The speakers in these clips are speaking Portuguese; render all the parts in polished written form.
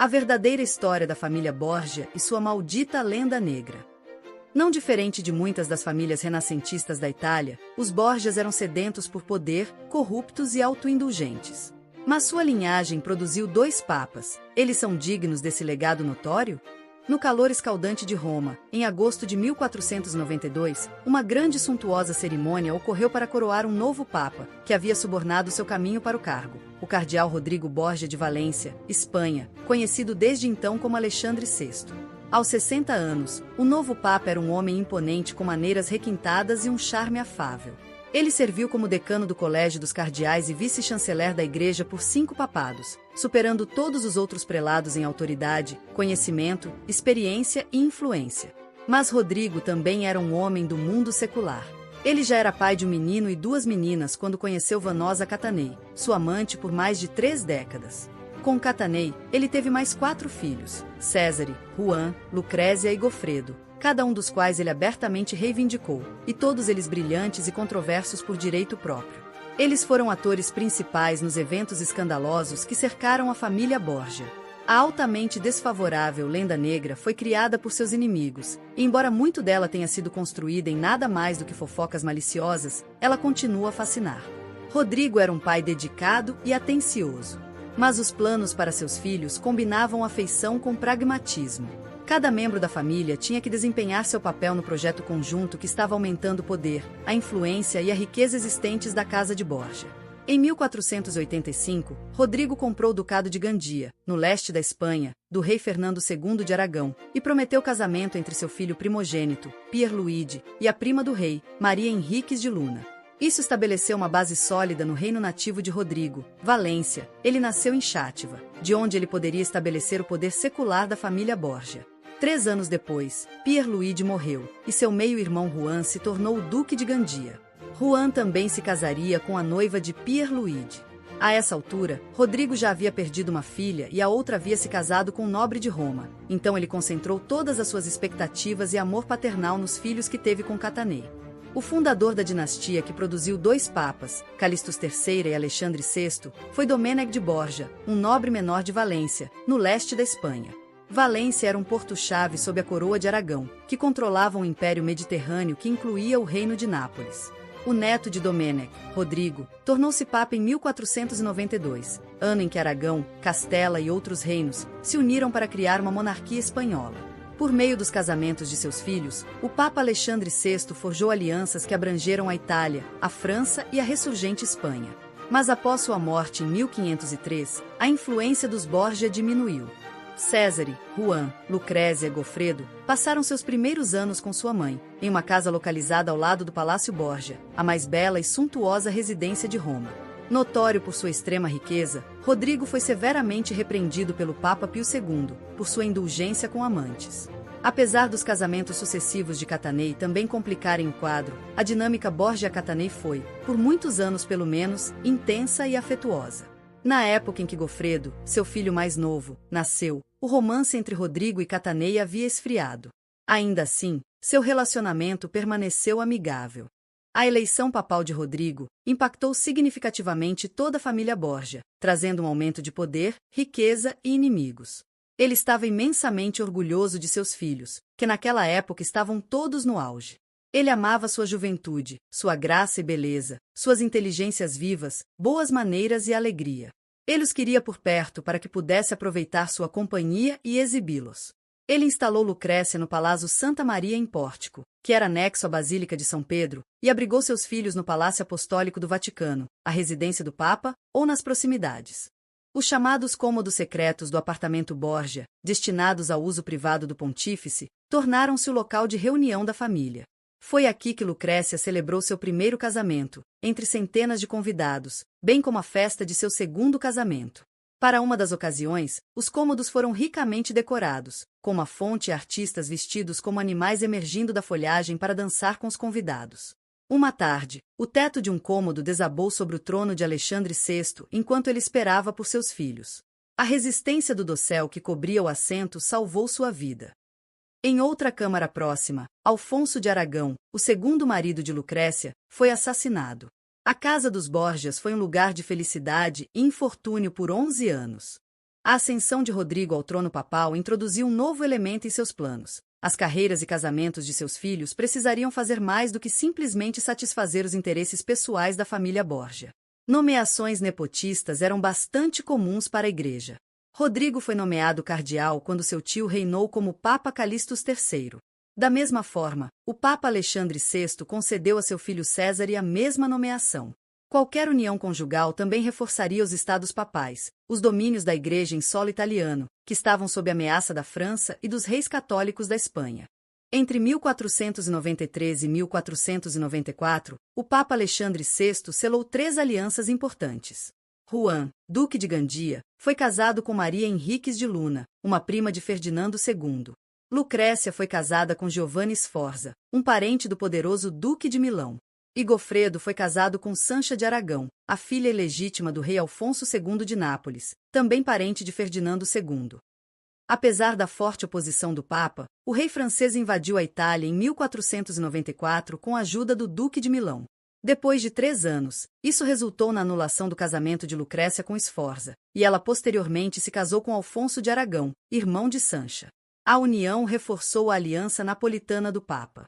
A verdadeira história da família Borgia e sua maldita lenda negra. Não diferente de muitas das famílias renascentistas da Itália, os Borgias eram sedentos por poder, corruptos e autoindulgentes. Mas sua linhagem produziu 2 papas. Eles são dignos desse legado notório? No calor escaldante de Roma, em agosto de 1492, uma grande e suntuosa cerimônia ocorreu para coroar um novo papa, que havia subornado seu caminho para o cargo, o cardeal Rodrigo Borgia de Valência, Espanha, conhecido desde então como Alexandre VI. Aos 60 anos, o novo papa era um homem imponente com maneiras requintadas e um charme afável. Ele serviu como decano do Colégio dos Cardeais e vice-chanceler da Igreja por 5 papados, superando todos os outros prelados em autoridade, conhecimento, experiência e influência. Mas Rodrigo também era um homem do mundo secular. Ele já era pai de um menino e 2 meninas quando conheceu Vanosa Catanei, sua amante por mais de 3 décadas. Com Catanei, ele teve mais 4 filhos, Césare, Juan, Lucrézia e Gofredo, cada um dos quais ele abertamente reivindicou, e todos eles brilhantes e controversos por direito próprio. Eles foram atores principais nos eventos escandalosos que cercaram a família Borgia. A altamente desfavorável lenda negra foi criada por seus inimigos, e embora muito dela tenha sido construída em nada mais do que fofocas maliciosas, ela continua a fascinar. Rodrigo era um pai dedicado e atencioso. Mas os planos para seus filhos combinavam afeição com pragmatismo. Cada membro da família tinha que desempenhar seu papel no projeto conjunto que estava aumentando o poder, a influência e a riqueza existentes da Casa de Borgia. Em 1485, Rodrigo comprou o Ducado de Gandia, no leste da Espanha, do rei Fernando II de Aragão, e prometeu casamento entre seu filho primogênito, Pierluigi, e a prima do rei, Maria Henriques de Luna. Isso estabeleceu uma base sólida no reino nativo de Rodrigo, Valência. Ele nasceu em Chátiva, de onde ele poderia estabelecer o poder secular da família Borgia. 3 anos depois, Pierluigi morreu, e seu meio-irmão Juan se tornou o Duque de Gandia. Juan também se casaria com a noiva de Pierluigi. A essa altura, Rodrigo já havia perdido uma filha e a outra havia se casado com um nobre de Roma, então ele concentrou todas as suas expectativas e amor paternal nos filhos que teve com Catanei. O fundador da dinastia que produziu 2 papas, Calixtus III e Alexandre VI, foi Domènec de Borja, um nobre menor de Valência, no leste da Espanha. Valência era um porto-chave sob a coroa de Aragão, que controlava um império mediterrâneo que incluía o reino de Nápoles. O neto de Domènec, Rodrigo, tornou-se papa em 1492, ano em que Aragão, Castela e outros reinos se uniram para criar uma monarquia espanhola. Por meio dos casamentos de seus filhos, o Papa Alexandre VI forjou alianças que abrangeram a Itália, a França e a ressurgente Espanha. Mas após sua morte em 1503, a influência dos Borgia diminuiu. Césare, Juan, Lucrézia e Gofredo passaram seus primeiros anos com sua mãe, em uma casa localizada ao lado do Palácio Borgia, a mais bela e suntuosa residência de Roma. Notório por sua extrema riqueza, Rodrigo foi severamente repreendido pelo Papa Pio II, por sua indulgência com amantes. Apesar dos casamentos sucessivos de Catanei também complicarem o quadro, a dinâmica Borgia-Catanei foi, por muitos anos pelo menos, intensa e afetuosa. Na época em que Gofredo, seu filho mais novo, nasceu, o romance entre Rodrigo e Catanei havia esfriado. Ainda assim, seu relacionamento permaneceu amigável. A eleição papal de Rodrigo impactou significativamente toda a família Borgia, trazendo um aumento de poder, riqueza e inimigos. Ele estava imensamente orgulhoso de seus filhos, que naquela época estavam todos no auge. Ele amava sua juventude, sua graça e beleza, suas inteligências vivas, boas maneiras e alegria. Ele os queria por perto para que pudesse aproveitar sua companhia e exibi-los. Ele instalou Lucrécia no Palácio Santa Maria em Pórtico, que era anexo à Basílica de São Pedro, e abrigou seus filhos no Palácio Apostólico do Vaticano, a residência do Papa, ou nas proximidades. Os chamados cômodos secretos do apartamento Borgia, destinados ao uso privado do pontífice, tornaram-se o local de reunião da família. Foi aqui que Lucrécia celebrou seu primeiro casamento, entre centenas de convidados, bem como a festa de seu segundo casamento. Para uma das ocasiões, os cômodos foram ricamente decorados, com uma fonte e artistas vestidos como animais emergindo da folhagem para dançar com os convidados. Uma tarde, o teto de um cômodo desabou sobre o trono de Alexandre VI enquanto ele esperava por seus filhos. A resistência do dossel que cobria o assento salvou sua vida. Em outra câmara próxima, Alfonso de Aragão, o segundo marido de Lucrécia, foi assassinado. A casa dos Borgias foi um lugar de felicidade e infortúnio por 11 anos. A ascensão de Rodrigo ao trono papal introduziu um novo elemento em seus planos. As carreiras e casamentos de seus filhos precisariam fazer mais do que simplesmente satisfazer os interesses pessoais da família Borgia. Nomeações nepotistas eram bastante comuns para a Igreja. Rodrigo foi nomeado cardeal quando seu tio reinou como Papa Calixtus III. Da mesma forma, o Papa Alexandre VI concedeu a seu filho César a mesma nomeação. Qualquer união conjugal também reforçaria os estados papais, os domínios da Igreja em solo italiano, que estavam sob ameaça da França e dos reis católicos da Espanha. Entre 1493 e 1494, o Papa Alexandre VI selou 3 alianças importantes. Juan, duque de Gandia, foi casado com Maria Henriques de Luna, uma prima de Ferdinando II. Lucrécia foi casada com Giovanni Sforza, um parente do poderoso Duque de Milão. E Gofredo foi casado com Sancha de Aragão, a filha ilegítima do rei Alfonso II de Nápoles, também parente de Ferdinando II. Apesar da forte oposição do Papa, o rei francês invadiu a Itália em 1494 com a ajuda do Duque de Milão. Depois de 3 anos, isso resultou na anulação do casamento de Lucrécia com Sforza, e ela posteriormente se casou com Alfonso de Aragão, irmão de Sancha. A união reforçou a aliança napolitana do Papa.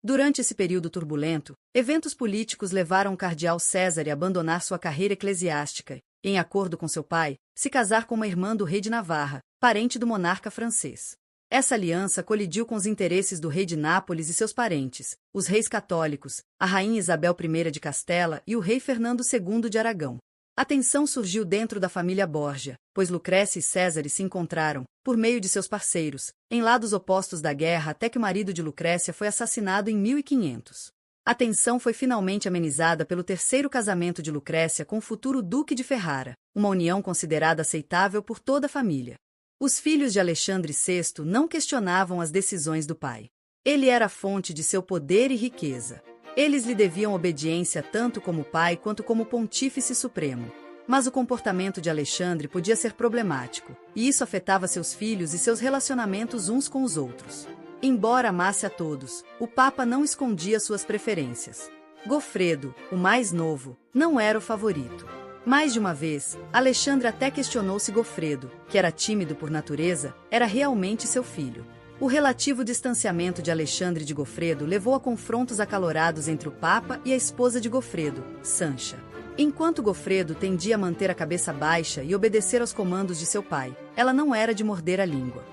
Durante esse período turbulento, eventos políticos levaram o cardeal César a abandonar sua carreira eclesiástica e, em acordo com seu pai, se casar com uma irmã do rei de Navarra, parente do monarca francês. Essa aliança colidiu com os interesses do rei de Nápoles e seus parentes, os reis católicos, a rainha Isabel I de Castela e o rei Fernando II de Aragão. A tensão surgiu dentro da família Borgia, pois Lucrécia e César se encontraram, por meio de seus parceiros, em lados opostos da guerra até que o marido de Lucrécia foi assassinado em 1500. A tensão foi finalmente amenizada pelo terceiro casamento de Lucrécia com o futuro Duque de Ferrara, uma união considerada aceitável por toda a família. Os filhos de Alexandre VI não questionavam as decisões do pai. Ele era a fonte de seu poder e riqueza. Eles lhe deviam obediência tanto como pai quanto como pontífice supremo. Mas o comportamento de Alexandre podia ser problemático, e isso afetava seus filhos e seus relacionamentos uns com os outros. Embora amasse a todos, o Papa não escondia suas preferências. Gofredo, o mais novo, não era o favorito. Mais de uma vez, Alexandre até questionou se Gofredo, que era tímido por natureza, era realmente seu filho. O relativo distanciamento de Alexandre de Gofredo levou a confrontos acalorados entre o Papa e a esposa de Gofredo, Sancha. Enquanto Gofredo tendia a manter a cabeça baixa e obedecer aos comandos de seu pai, ela não era de morder a língua.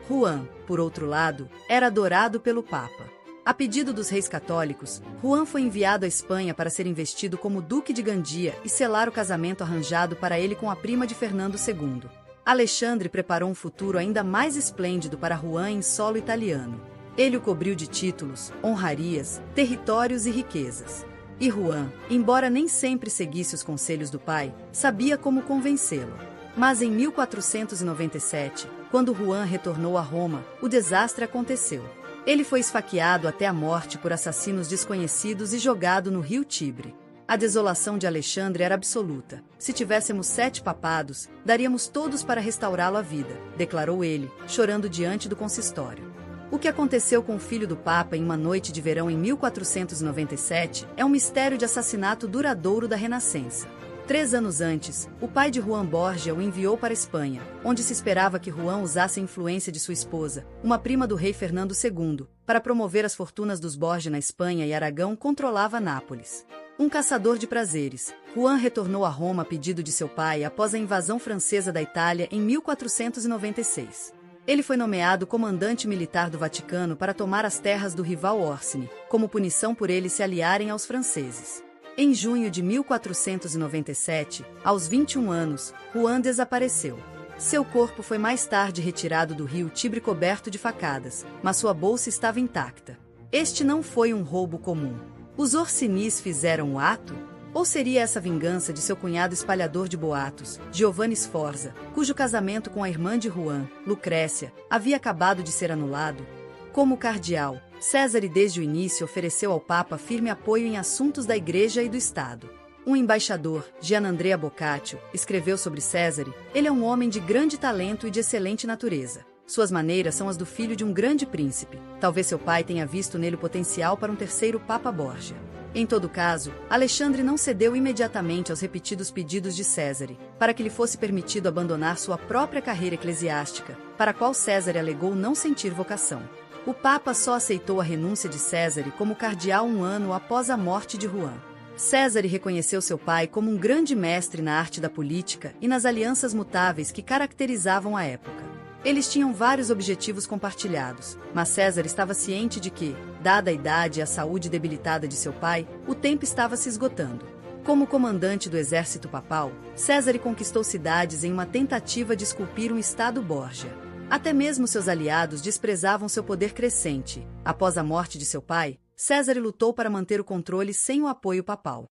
Juan, por outro lado, era adorado pelo Papa. A pedido dos reis católicos, Juan foi enviado à Espanha para ser investido como Duque de Gandia e selar o casamento arranjado para ele com a prima de Fernando II. Alexandre preparou um futuro ainda mais esplêndido para Juan em solo italiano. Ele o cobriu de títulos, honrarias, territórios e riquezas. E Juan, embora nem sempre seguisse os conselhos do pai, sabia como convencê-lo. Mas em 1497, quando Juan retornou a Roma, o desastre aconteceu. Ele foi esfaqueado até a morte por assassinos desconhecidos e jogado no rio Tibre. A desolação de Alexandre era absoluta. Se tivéssemos 7 papados, daríamos todos para restaurá-lo à vida, declarou ele, chorando diante do consistório. O que aconteceu com o filho do Papa em uma noite de verão em 1497 é um mistério de assassinato duradouro da Renascença. 3 anos antes, o pai de Juan Borgia o enviou para a Espanha, onde se esperava que Juan usasse a influência de sua esposa, uma prima do rei Fernando II, para promover as fortunas dos Borgia na Espanha, e Aragão controlava Nápoles. Um caçador de prazeres, Juan retornou a Roma a pedido de seu pai após a invasão francesa da Itália em 1496. Ele foi nomeado comandante militar do Vaticano para tomar as terras do rival Orsini, como punição por eles se aliarem aos franceses. Em junho de 1497, aos 21 anos, Juan desapareceu. Seu corpo foi mais tarde retirado do rio Tibre coberto de facadas, mas sua bolsa estava intacta. Este não foi um roubo comum. Os Orsinis fizeram o ato? Ou seria essa vingança de seu cunhado espalhador de boatos, Giovanni Sforza, cujo casamento com a irmã de Juan, Lucrécia, havia acabado de ser anulado? Como cardeal, César desde o início ofereceu ao Papa firme apoio em assuntos da Igreja e do Estado. Um embaixador, Gianandrea Boccaccio, escreveu sobre César: ele é um homem de grande talento e de excelente natureza. Suas maneiras são as do filho de um grande príncipe. Talvez seu pai tenha visto nele o potencial para um terceiro Papa Borgia. Em todo caso, Alexandre não cedeu imediatamente aos repetidos pedidos de Césare, para que lhe fosse permitido abandonar sua própria carreira eclesiástica, para a qual Césare alegou não sentir vocação. O Papa só aceitou a renúncia de Césare como cardeal um ano após a morte de Juan. Césare reconheceu seu pai como um grande mestre na arte da política e nas alianças mutáveis que caracterizavam a época. Eles tinham vários objetivos compartilhados, mas César estava ciente de que, dada a idade e a saúde debilitada de seu pai, o tempo estava se esgotando. Como comandante do exército papal, César conquistou cidades em uma tentativa de esculpir um Estado Borgia. Até mesmo seus aliados desprezavam seu poder crescente. Após a morte de seu pai, César lutou para manter o controle sem o apoio papal.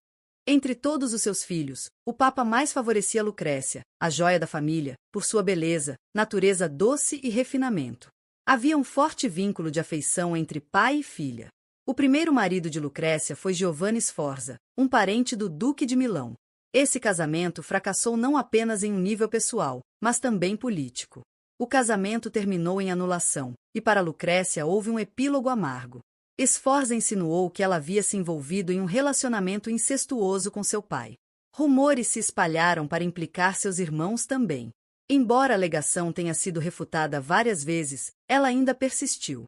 Entre todos os seus filhos, o Papa mais favorecia Lucrécia, a joia da família, por sua beleza, natureza doce e refinamento. Havia um forte vínculo de afeição entre pai e filha. O primeiro marido de Lucrécia foi Giovanni Sforza, um parente do Duque de Milão. Esse casamento fracassou não apenas em um nível pessoal, mas também político. O casamento terminou em anulação, e para Lucrécia houve um epílogo amargo. Sforza insinuou que ela havia se envolvido em um relacionamento incestuoso com seu pai. Rumores se espalharam para implicar seus irmãos também. Embora a alegação tenha sido refutada várias vezes, ela ainda persistiu.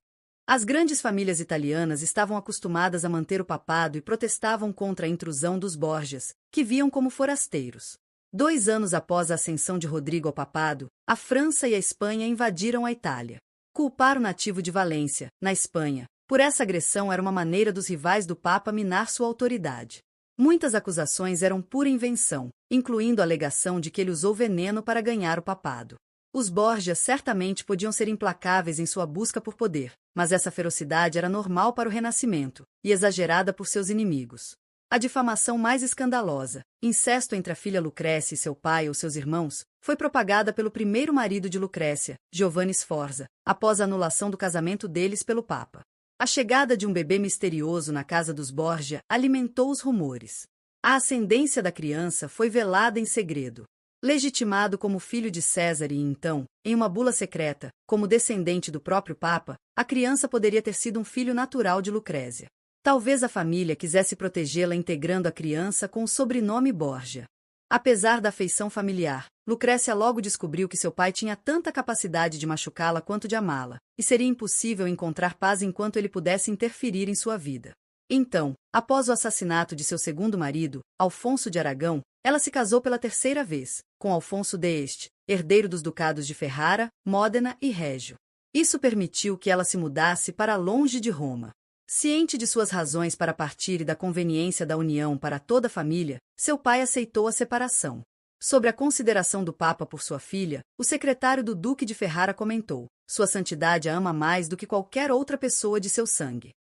As grandes famílias italianas estavam acostumadas a manter o papado e protestavam contra a intrusão dos Borgias, que viam como forasteiros. 2 anos após a ascensão de Rodrigo ao papado, a França e a Espanha invadiram a Itália. Culpar o nativo de Valência, na Espanha, por essa agressão era uma maneira dos rivais do Papa minar sua autoridade. Muitas acusações eram pura invenção, incluindo a alegação de que ele usou veneno para ganhar o papado. Os Borgia certamente podiam ser implacáveis em sua busca por poder, mas essa ferocidade era normal para o Renascimento, e exagerada por seus inimigos. A difamação mais escandalosa, incesto entre a filha Lucrécia e seu pai ou seus irmãos, foi propagada pelo primeiro marido de Lucrécia, Giovanni Sforza, após a anulação do casamento deles pelo Papa. A chegada de um bebê misterioso na casa dos Borgia alimentou os rumores. A ascendência da criança foi velada em segredo. Legitimado como filho de César e então, em uma bula secreta, como descendente do próprio Papa, a criança poderia ter sido um filho natural de Lucrécia. Talvez a família quisesse protegê-la integrando a criança com o sobrenome Borgia. Apesar da afeição familiar, Lucrécia logo descobriu que seu pai tinha tanta capacidade de machucá-la quanto de amá-la, e seria impossível encontrar paz enquanto ele pudesse interferir em sua vida. Então, após o assassinato de seu segundo marido, Alfonso de Aragão, ela se casou pela 3ª vez, com Alfonso d'Este, herdeiro dos ducados de Ferrara, Módena e Régio. Isso permitiu que ela se mudasse para longe de Roma. Ciente de suas razões para partir e da conveniência da união para toda a família, seu pai aceitou a separação. Sobre a consideração do Papa por sua filha, o secretário do Duque de Ferrara comentou: Sua Santidade a ama mais do que qualquer outra pessoa de seu sangue.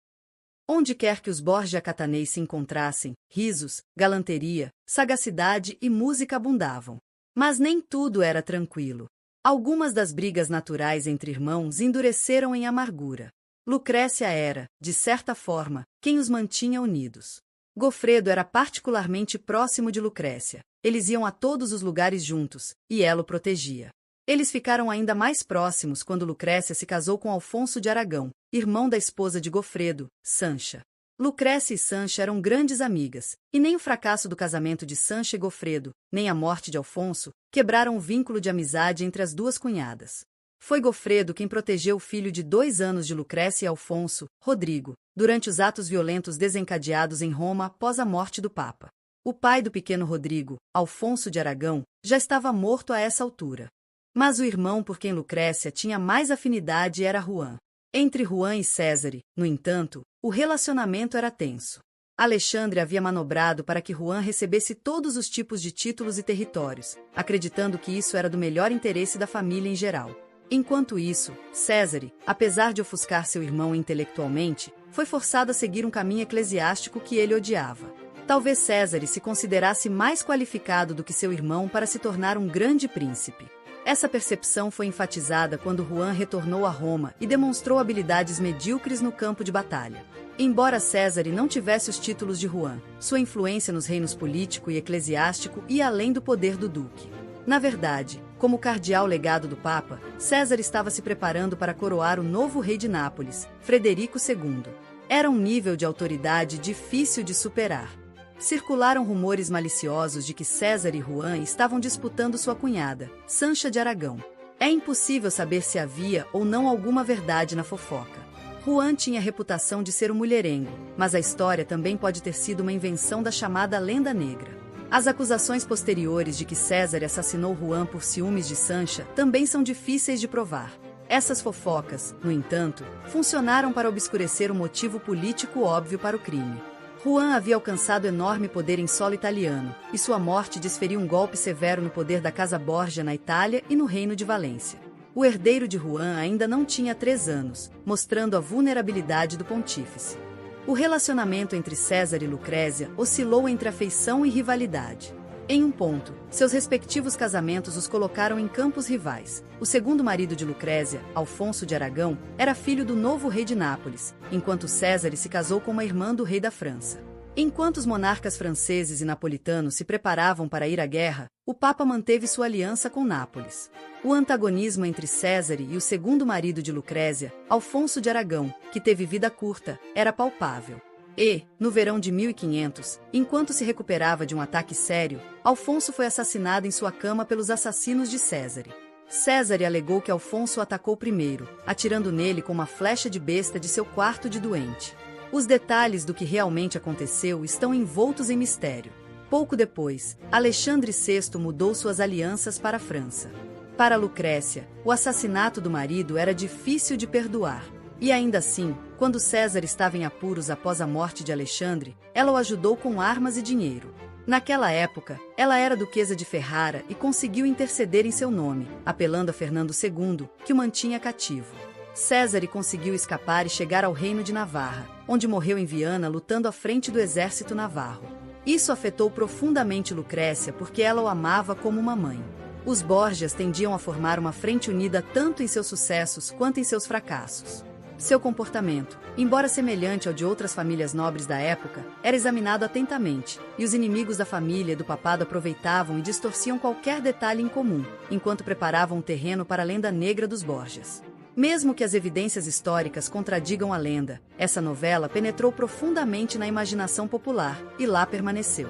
Onde quer que os Borgia Catanei se encontrassem, risos, galanteria, sagacidade e música abundavam. Mas nem tudo era tranquilo. Algumas das brigas naturais entre irmãos endureceram em amargura. Lucrécia era, de certa forma, quem os mantinha unidos. Gofredo era particularmente próximo de Lucrécia. Eles iam a todos os lugares juntos, e ela o protegia. Eles ficaram ainda mais próximos quando Lucrécia se casou com Alfonso de Aragão, irmão da esposa de Gofredo, Sancha. Lucrécia e Sancha eram grandes amigas, e nem o fracasso do casamento de Sancha e Gofredo, nem a morte de Alfonso, quebraram o vínculo de amizade entre as duas cunhadas. Foi Gofredo quem protegeu o filho de 2 anos de Lucrécia e Alfonso, Rodrigo, durante os atos violentos desencadeados em Roma após a morte do Papa. O pai do pequeno Rodrigo, Alfonso de Aragão, já estava morto a essa altura. Mas o irmão por quem Lucrécia tinha mais afinidade era Juan. Entre Juan e Césare, no entanto, o relacionamento era tenso. Alexandre havia manobrado para que Juan recebesse todos os tipos de títulos e territórios, acreditando que isso era do melhor interesse da família em geral. Enquanto isso, Césare, apesar de ofuscar seu irmão intelectualmente, foi forçado a seguir um caminho eclesiástico que ele odiava. Talvez Césare se considerasse mais qualificado do que seu irmão para se tornar um grande príncipe. Essa percepção foi enfatizada quando Juan retornou a Roma e demonstrou habilidades medíocres no campo de batalha. Embora Césare não tivesse os títulos de Juan, sua influência nos reinos político e eclesiástico ia além do poder do duque. Na verdade, como cardeal legado do Papa, César estava se preparando para coroar o novo rei de Nápoles, Frederico II. Era um nível de autoridade difícil de superar. Circularam rumores maliciosos de que César e Juan estavam disputando sua cunhada, Sancha de Aragão. É impossível saber se havia ou não alguma verdade na fofoca. Juan tinha a reputação de ser um mulherengo, mas a história também pode ter sido uma invenção da chamada lenda negra. As acusações posteriores de que César assassinou Juan por ciúmes de Sancha também são difíceis de provar. Essas fofocas, no entanto, funcionaram para obscurecer o motivo político óbvio para o crime. Juan havia alcançado enorme poder em solo italiano, e sua morte desferiu um golpe severo no poder da Casa Borgia na Itália e no Reino de Valência. O herdeiro de Juan ainda não tinha 3 anos, mostrando a vulnerabilidade do pontífice. O relacionamento entre César e Lucrécia oscilou entre afeição e rivalidade. Em um ponto, seus respectivos casamentos os colocaram em campos rivais. O segundo marido de Lucrécia, Alfonso de Aragão, era filho do novo rei de Nápoles, enquanto César se casou com uma irmã do rei da França. Enquanto os monarcas franceses e napolitanos se preparavam para ir à guerra, o Papa manteve sua aliança com Nápoles. O antagonismo entre César e o segundo marido de Lucrécia, Alfonso de Aragão, que teve vida curta, era palpável. E, no verão de 1500, enquanto se recuperava de um ataque sério, Alfonso foi assassinado em sua cama pelos assassinos de César. César alegou que Alfonso o atacou primeiro, atirando nele com uma flecha de besta de seu quarto de doente. Os detalhes do que realmente aconteceu estão envoltos em mistério. Pouco depois, Alexandre VI mudou suas alianças para a França. Para Lucrécia, o assassinato do marido era difícil de perdoar. E ainda assim, quando César estava em apuros após a morte de Alexandre, ela o ajudou com armas e dinheiro. Naquela época, ela era duquesa de Ferrara e conseguiu interceder em seu nome, apelando a Fernando II, que o mantinha cativo. César conseguiu escapar e chegar ao reino de Navarra, onde morreu em Viana lutando à frente do exército navarro. Isso afetou profundamente Lucrécia porque ela o amava como uma mãe. Os Borgias tendiam a formar uma frente unida tanto em seus sucessos quanto em seus fracassos. Seu comportamento, embora semelhante ao de outras famílias nobres da época, era examinado atentamente, e os inimigos da família e do papado aproveitavam e distorciam qualquer detalhe em comum, enquanto preparavam o terreno para a lenda negra dos Borgias. Mesmo que as evidências históricas contradigam a lenda, essa novela penetrou profundamente na imaginação popular, e lá permaneceu.